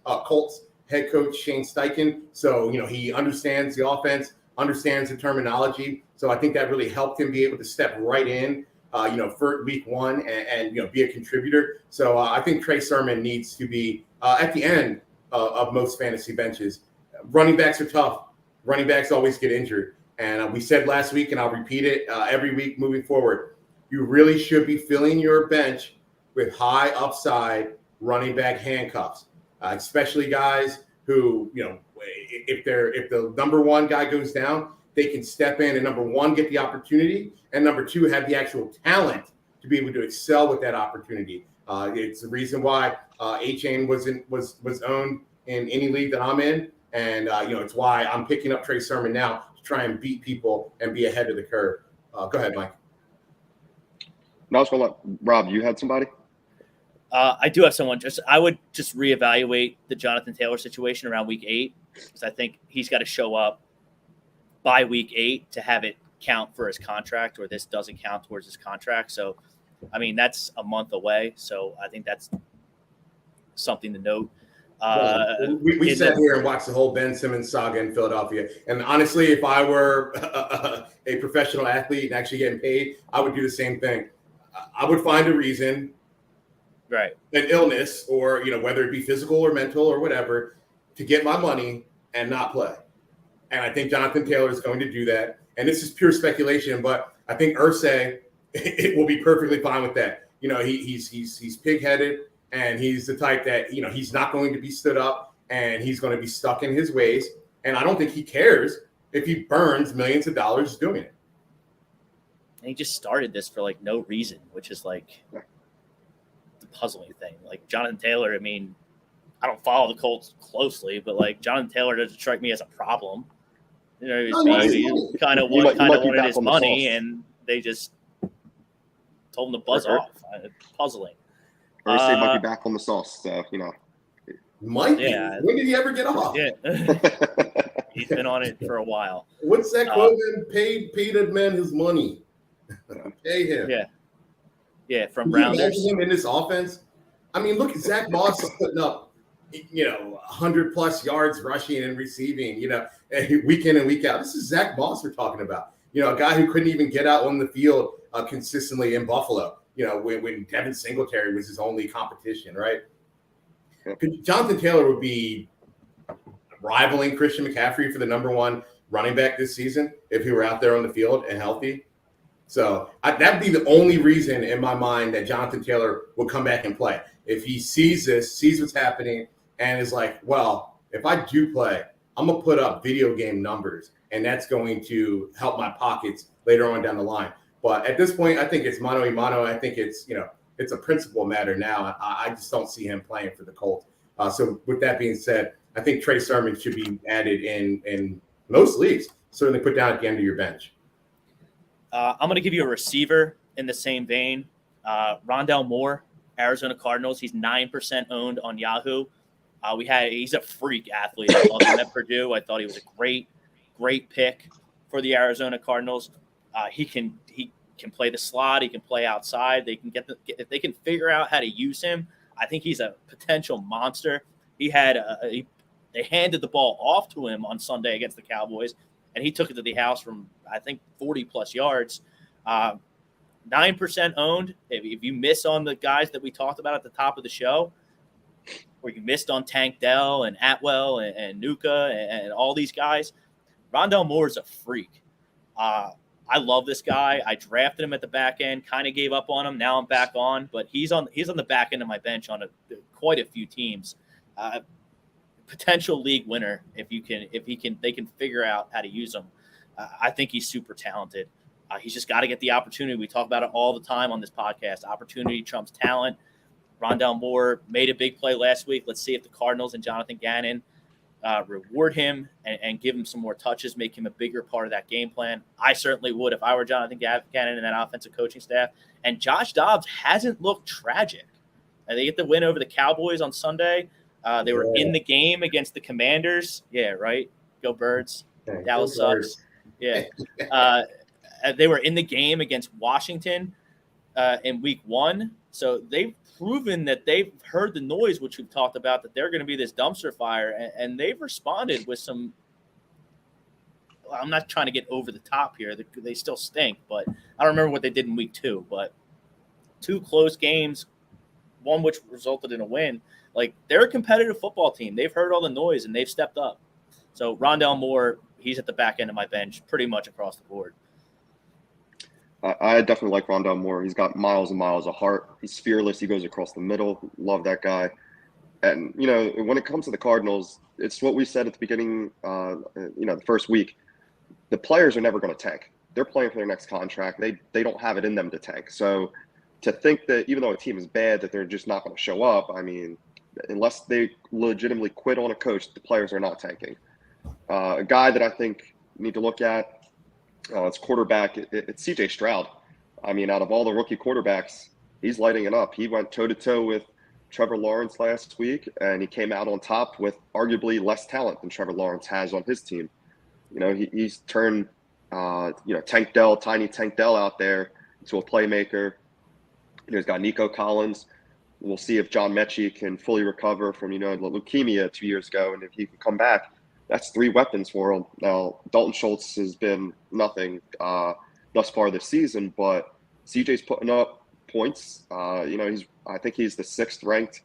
head coach Shane Steichen. So, he understands the offense, understands the terminology. So I think that really helped him be able to step right in, for week 1 and be a contributor. So I think Trey Sermon needs to be at the end of most fantasy benches. Running backs are tough. Running backs always get injured. And we said last week, and I'll repeat it every week moving forward, you really should be filling your bench with high upside running back handcuffs, especially guys who, if the number 1 guy goes down, they can step in and number 1, get the opportunity, and number 2, have the actual talent to be able to excel with that opportunity. It's the reason why A-Chain was owned in any league that I'm in. And, it's why I'm picking up Trey Sermon now to try and beat people and be ahead of the curve. Go ahead, Mike. No, it's well, Rob, you had somebody? I do have someone. I would just reevaluate the Jonathan Taylor situation around week 8 because I think he's got to show up by week 8 to have it count for his contract, or this doesn't count towards his contract. So, that's a month away. So I think that's something to note. We sat here and watched the whole Ben Simmons saga in Philadelphia. And honestly, if I were a professional athlete and actually getting paid, I would do the same thing. I would find a reason, right, an illness, or whether it be physical or mental or whatever, to get my money and not play. And I think Jonathan Taylor is going to do that. And this is pure speculation, but I think Irsay it will be perfectly fine with that. He's pig-headed. And he's the type that, he's not going to be stood up and he's going to be stuck in his ways. And I don't think he cares if he burns millions of dollars doing it. And he just started this for no reason, which is the puzzling thing. Jonathan Taylor, I don't follow the Colts closely, but Jonathan Taylor doesn't strike me as a problem. He kind of wanted his money and they just told him to buzz off. Puzzling. Or say might be back on the sauce, so Might be. Yeah. When did he ever get off? Yeah. He's been on it for a while. What's that quote? Paid that man his money. Pay him. Yeah. From Rounders. Him in this offense. Look at Zach Moss putting up, 100+ yards rushing and receiving, week in and week out. This is Zach Moss we're talking about. A guy who couldn't even get out on the field consistently in Buffalo. When Devin Singletary was his only competition, right? Jonathan Taylor would be rivaling Christian McCaffrey for the number 1 running back this season if he were out there on the field and healthy. So that'd be the only reason in my mind that Jonathan Taylor would come back and play. If he sees what's happening, and is like, well, if I do play, I'm going to put up video game numbers, and that's going to help my pockets later on down the line. But at this point, I think it's mano a mano. I think it's, it's a principle matter now. I just don't see him playing for the Colts. So with that being said, I think Trey Sermon should be added in most leagues. Certainly put down at the end of your bench. I'm going to give you a receiver in the same vein. Rondale Moore, Arizona Cardinals. He's 9% owned on Yahoo. He's a freak athlete. I loved him at Purdue. I thought he was a great pick for the Arizona Cardinals. He can play the slot. He can play outside. They can if they can figure out how to use him. I think he's a potential monster. He had They handed the ball off to him on Sunday against the Cowboys, and he took it to the house from, I think, 40-plus yards. 9% owned. If you miss on the guys that we talked about at the top of the show, or you missed on Tank Dell and Atwell and Nuka and all these guys, Rondale Moore is a freak. I love this guy. I drafted him at the back end, kind of gave up on him. Now I'm back on, but he's on the back end of my bench on quite a few teams. Potential league winner they can figure out how to use him. I think he's super talented. He's just got to get the opportunity. We talk about it all the time on this podcast. Opportunity trumps talent. Rondale Moore made a big play last week. Let's see if the Cardinals and Jonathan Gannon reward him and give him some more touches, make him a bigger part of that game plan. I certainly would if I were Jonathan Gannon and that offensive coaching staff. And Josh Dobbs hasn't looked tragic. They get the win over the Cowboys on Sunday. They were in the game against the Commanders. Yeah, right? Go Birds. Yeah, Dallas sucks. Yeah. They were in the game against Washington in week 1. So they've proven that they've heard the noise, which we've talked about, that they're going to be this dumpster fire. And they've responded with some – I'm not trying to get over the top here. They still stink, but I don't remember what they did in week 2. But 2 close games, one which resulted in a win. Like, they're a competitive football team. They've heard all the noise, and they've stepped up. So Rondale Moore, he's at the back end of my bench pretty much across the board. I definitely like Rondale Moore. He's got miles and miles of heart. He's fearless. He goes across the middle. Love that guy. And, when it comes to the Cardinals, it's what we said at the beginning, the first week. The players are never going to tank. They're playing for their next contract. They don't have it in them to tank. So to think that even though a team is bad, that they're just not going to show up, I mean, unless they legitimately quit on a coach, the players are not tanking. A guy that I think you need to look at, it's quarterback. It's C.J. Stroud. I mean, out of all the rookie quarterbacks, he's lighting it up. He went toe-to-toe with Trevor Lawrence last week, and he came out on top with arguably less talent than Trevor Lawrence has on his team. He's turned, Tank Dell, tiny Tank Dell out there into a playmaker. He's got Nico Collins. We'll see if John Mechie can fully recover from, leukemia 2 years ago, and if he can come back. That's 3 weapons for him. Now, Dalton Schultz has been nothing thus far this season, but CJ's putting up points. I think he's the 6th ranked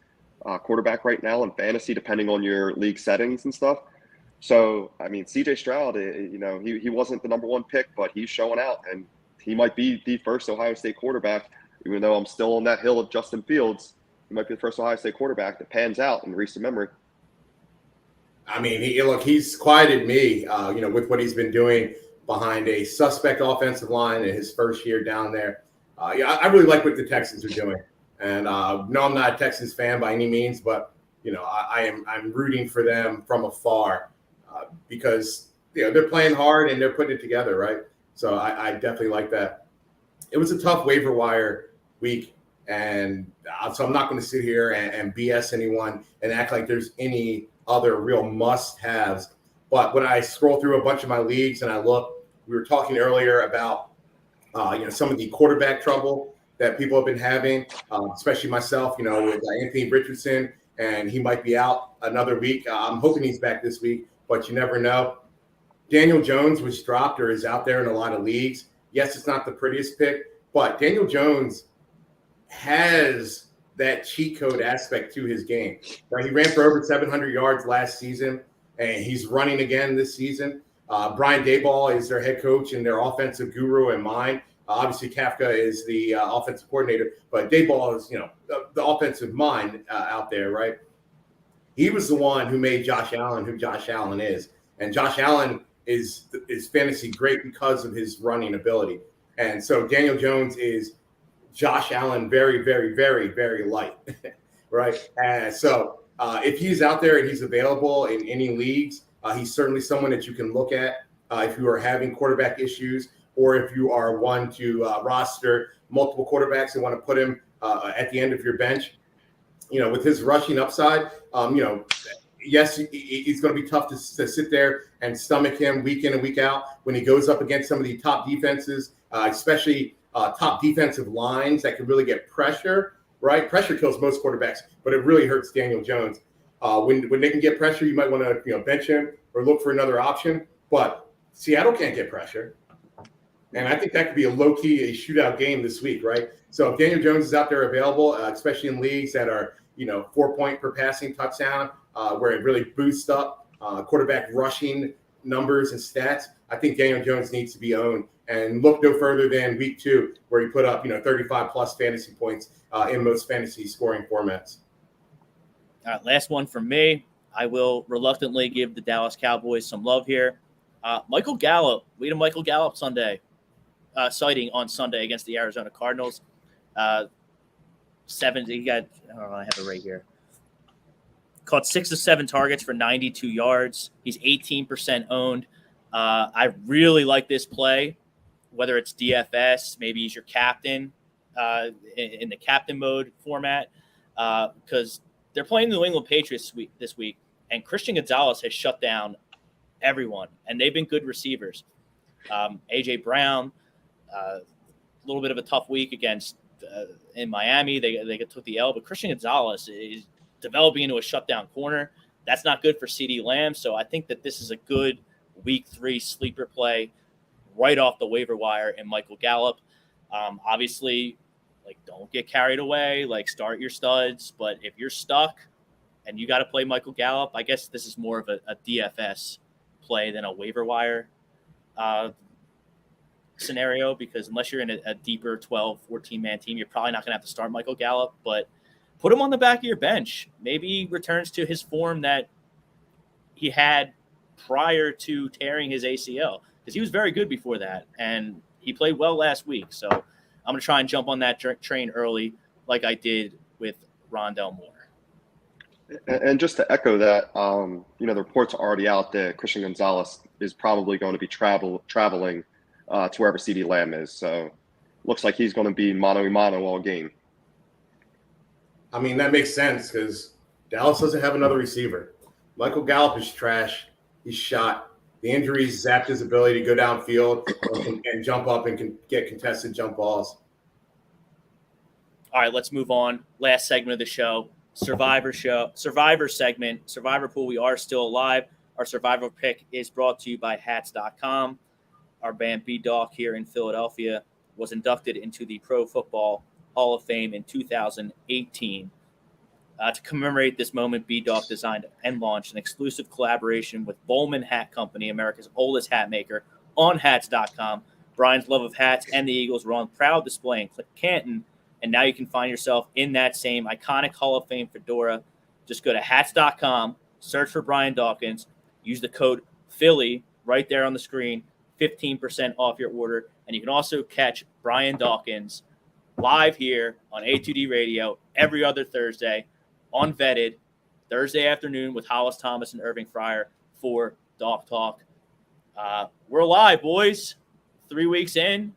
quarterback right now in fantasy, depending on your league settings and stuff. So, I mean, CJ Stroud, he wasn't the number 1 pick, but he's showing out, and he might be the first Ohio State quarterback, even though I'm still on that hill of Justin Fields. He might be the first Ohio State quarterback that pans out in recent memory. I mean, he's quieted me, with what he's been doing behind a suspect offensive line in his first year down there. I really like what the Texans are doing. And no, I'm not a Texans fan by any means, but, I'm rooting for them from afar because, they're playing hard and they're putting it together, right? So I definitely like that. It was a tough waiver wire week, and so I'm not going to sit here and BS anyone and act like there's any other real must-haves. But when I scroll through a bunch of my leagues and I look, we were talking earlier about, some of the quarterback trouble that people have been having, especially myself, with Anthony Richardson, and he might be out another week. I'm hoping he's back this week, but you never know. Daniel Jones was dropped or is out there in a lot of leagues. Yes, it's not the prettiest pick, but Daniel Jones has that cheat code aspect to his game. Right? He ran for over 700 yards last season, and he's running again this season. Brian Daboll is their head coach and their offensive guru and mine. Obviously, Kafka is the offensive coordinator, but Daboll is, the offensive mind out there, right? He was the one who made Josh Allen who Josh Allen is. And Josh Allen is fantasy great because of his running ability. And so Daniel Jones is Josh Allen very, very, very, very light, right? And so if he's out there and he's available in any leagues, he's certainly someone that you can look at if you are having quarterback issues or if you are one to roster multiple quarterbacks and want to put him at the end of your bench. With his rushing upside, yes, it's going to be tough to sit there and stomach him week in and week out when he goes up against some of the top defenses, especially top defensive lines that can really get pressure, right? Pressure kills most quarterbacks, but it really hurts Daniel Jones. When they can get pressure, you might want to bench him or look for another option. But Seattle can't get pressure. And I think that could be a low-key shootout game this week, right? So if Daniel Jones is out there available, especially in leagues that are, 4-point per passing touchdown, where it really boosts up quarterback rushing numbers and stats, I think Daniel Jones needs to be owned. And look no further than week 2, where he put up, 35-plus fantasy points in most fantasy scoring formats. All right, last one from me. I will reluctantly give the Dallas Cowboys some love here. Michael Gallup. We had a Michael Gallup sighting on Sunday against the Arizona Cardinals. I have it right here. Caught 6 of 7 targets for 92 yards. He's 18% owned. I really like this play, whether it's DFS, maybe he's your captain in the captain mode format, because they're playing the New England Patriots this week, and Christian Gonzalez has shut down everyone, and they've been good receivers. A.J. Brown, a little bit of a tough week against in Miami. They took the L, but Christian Gonzalez is developing into a shutdown corner. That's not good for CeeDee Lamb, so I think that this is a good week 3 sleeper play right off the waiver wire in Michael Gallup. Obviously, don't get carried away, start your studs, but if you're stuck and you got to play Michael Gallup, I guess this is more of a DFS play than a waiver wire scenario, because unless you're in a deeper 12, 14-man team, you're probably not going to have to start Michael Gallup, but put him on the back of your bench. Maybe he returns to his form that he had prior to tearing his ACL, because he was very good before that, and he played well last week. So I'm going to try and jump on that train early like I did with Rondell Moore. And just to echo that, the reports are already out that Christian Gonzalez is probably going to be traveling to wherever CeeDee Lamb is. So looks like he's going to be mano-a-mano all game. I mean, that makes sense because Dallas doesn't have another receiver. Michael Gallup is trash. He's shot. The injuries zapped his ability to go downfield and jump up and get contested jump balls. All right, let's move on. Last segment of the show. Survivor segment, Survivor Pool. We are still alive. Our Survivor pick is brought to you by Hats.com. Our band B-Dawk here in Philadelphia was inducted into the Pro Football Hall of Fame in 2018. To commemorate this moment, B-Dawk designed and launched an exclusive collaboration with Bowman Hat Company, America's oldest hat maker, on Hats.com. Brian's love of hats and the Eagles were on proud display in Canton, and now you can find yourself in that same iconic Hall of Fame fedora. Just go to Hats.com, search for Brian Dawkins, use the code Philly right there on the screen, 15% off your order, and you can also catch Brian Dawkins live here on A2D Radio every other Thursday on Vetted, Thursday afternoon with Hollis Thomas and Irving Fryer for Dawk Talk. We're alive, boys. 3 weeks in.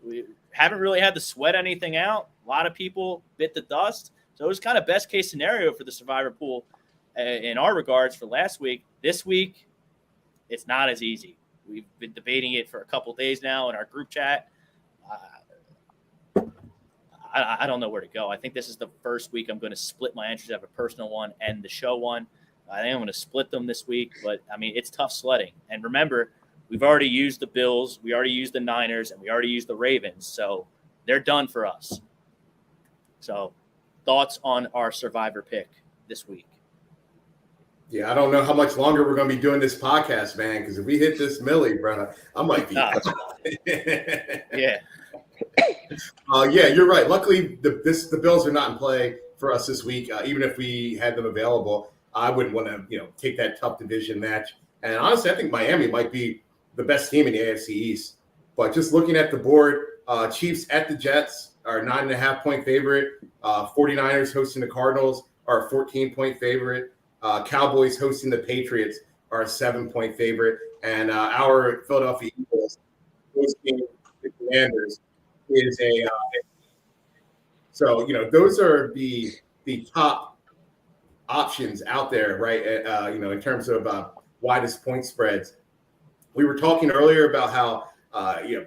We haven't really had to sweat anything out. A lot of people bit the dust. So it was kind of best case scenario for the Survivor Pool in our regards for last week. This week, it's not as easy. We've been debating it for a couple days now in our group chat. I don't know where to go. I think this is the first week I'm going to split my entries. I have a personal one and the show one. I think I'm going to split them this week. But, I mean, it's tough sledding. And remember, we've already used the Bills, we already used the Niners, and we already used the Ravens. So they're done for us. So thoughts on our Survivor pick this week? Yeah, I don't know how much longer we're going to be doing this podcast, man, because if we hit this millie, bro, I might be. Yeah. Yeah, you're right. Luckily, the Bills are not in play for us this week. Even if we had them available, I wouldn't want to, take that tough division match. And honestly, I think Miami might be the best team in the AFC East. But just looking at the board, Chiefs at the Jets are a 9.5-point favorite. 49ers hosting the Cardinals are a 14-point favorite. Cowboys hosting the Patriots are a 7-point favorite. And our Philadelphia Eagles hosting the Commanders is a so those are the top options out there, right? In terms of widest point spreads. We were talking earlier about how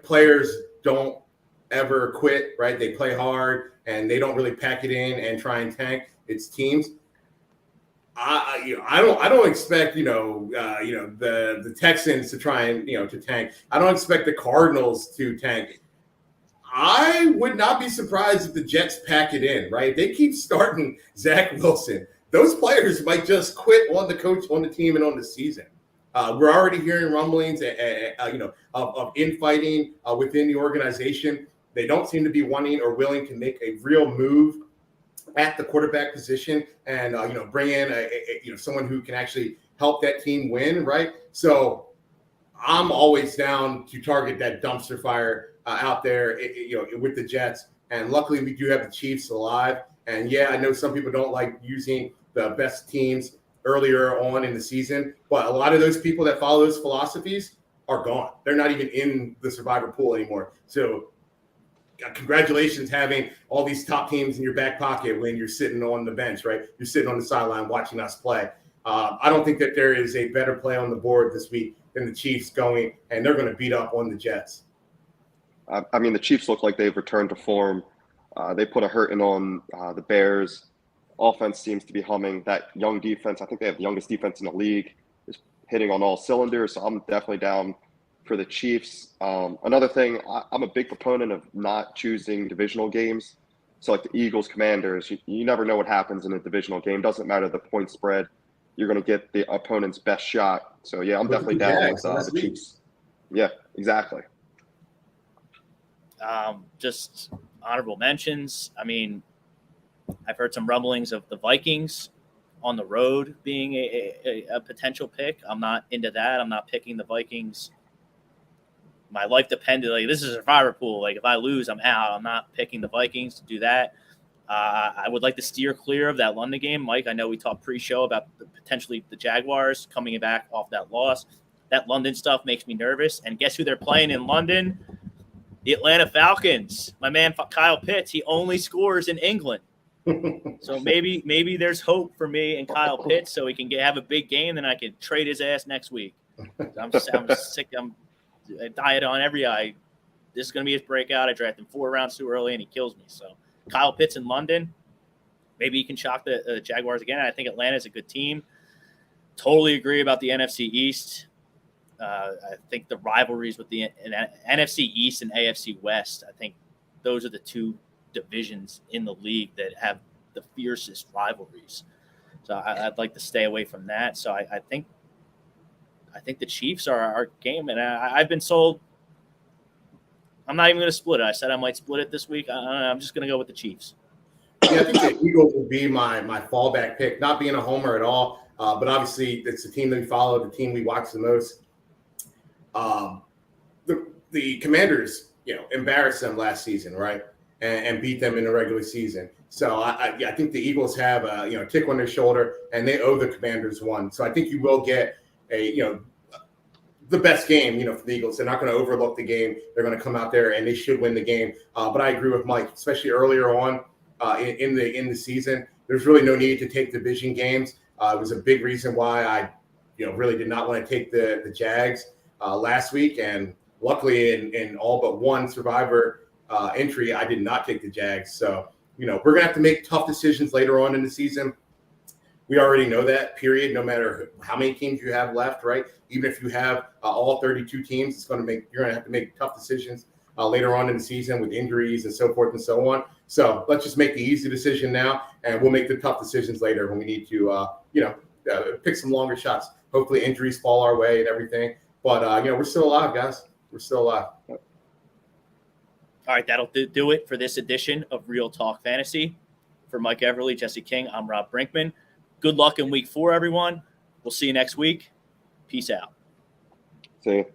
players don't ever quit, right? They play hard and they don't really pack it in and try and tank. It's teams. I don't expect the Texans to try and to tank. I don't expect the Cardinals to tank. I would not be surprised if the Jets pack it in, right? If they keep starting Zach Wilson, those players might just quit on the coach, on the team, and on the season. We're already hearing rumblings, of infighting within the organization. They don't seem to be wanting or willing to make a real move at the quarterback position and bring in someone who can actually help that team win, right? So I'm always down to target that dumpster fire out there, with the Jets. And luckily, we do have the Chiefs alive. And yeah, I know some people don't like using the best teams earlier on in the season, but a lot of those people that follow those philosophies are gone. They're not even in the survivor pool anymore. So congratulations having all these top teams in your back pocket when you're sitting on the bench, right? You're sitting on the sideline watching us play. I don't think that there is a better play on the board this week than the Chiefs going, and they're going to beat up on the Jets. I mean, the Chiefs look like they've returned to form. They put a hurting on the Bears. Offense seems to be humming. That young defense, I think they have the youngest defense in the league, is hitting on all cylinders. So I'm definitely down for the Chiefs. Another thing, I'm a big proponent of not choosing divisional games. So like the Eagles, Commanders, you never know what happens in a divisional game. Doesn't matter the point spread. You're going to get the opponent's best shot. So, yeah, I'm definitely down with the Chiefs. Yeah, exactly. Just honorable mentions. I mean, I've heard some rumblings of the Vikings on the road being a potential pick. I'm not into that. I'm not picking the Vikings. My life depended. Like, this is a survivor pool. Like, if I lose, I'm out. I'm not picking the Vikings to do that. I would like to steer clear of that London game. Mike, I know we talked pre-show about potentially the Jaguars coming back off that loss. That London stuff makes me nervous. And guess who they're playing in London? The Atlanta Falcons. My man Kyle Pitts, he only scores in England. So maybe there's hope for me and Kyle Pitts so he can have a big game, then I can trade his ass next week. I'm sick. I'm diet on every eye. This is going to be his breakout. I drafted him 4 rounds too early, and he kills me. So Kyle Pitts in London, maybe he can shock the Jaguars again. I think Atlanta's a good team. Totally agree about the NFC East. I think the rivalries with the NFC East and AFC West, I think those are the two divisions in the league that have the fiercest rivalries. So I'd like to stay away from that. So I think the Chiefs are our game, and I've been sold. I'm not even going to split it. I said I might split it this week. I'm just going to go with the Chiefs. Yeah, I think the Eagles will be my fallback pick, not being a homer at all, but obviously it's the team that we follow, the team we watch the most. The Commanders, embarrassed them last season, right, and beat them in the regular season. So I think the Eagles have a tick on their shoulder, and they owe the Commanders one. So I think you will get the best game, for the Eagles. They're not going to overlook the game. They're going to come out there and they should win the game. But I agree with Mike, especially earlier on in the season. There's really no need to take division games. It was a big reason why I, really did not want to take the Jags last week. And luckily in all but one survivor entry, I did not take the Jags. So, we're going to have to make tough decisions later on in the season. We already know that, period, no matter how many teams you have left, right? Even if you have all 32 teams, you're going to have to make tough decisions later on in the season with injuries and so forth and so on. So let's just make the easy decision now, and we'll make the tough decisions later when we need to, pick some longer shots. Hopefully injuries fall our way and everything. But, we're still alive, guys. We're still alive. All right, that'll do it for this edition of Real Talk Fantasy. For Mike Everly, Jesse King, I'm Rob Brinkman. Good luck in week 4, everyone. We'll see you next week. Peace out. See you.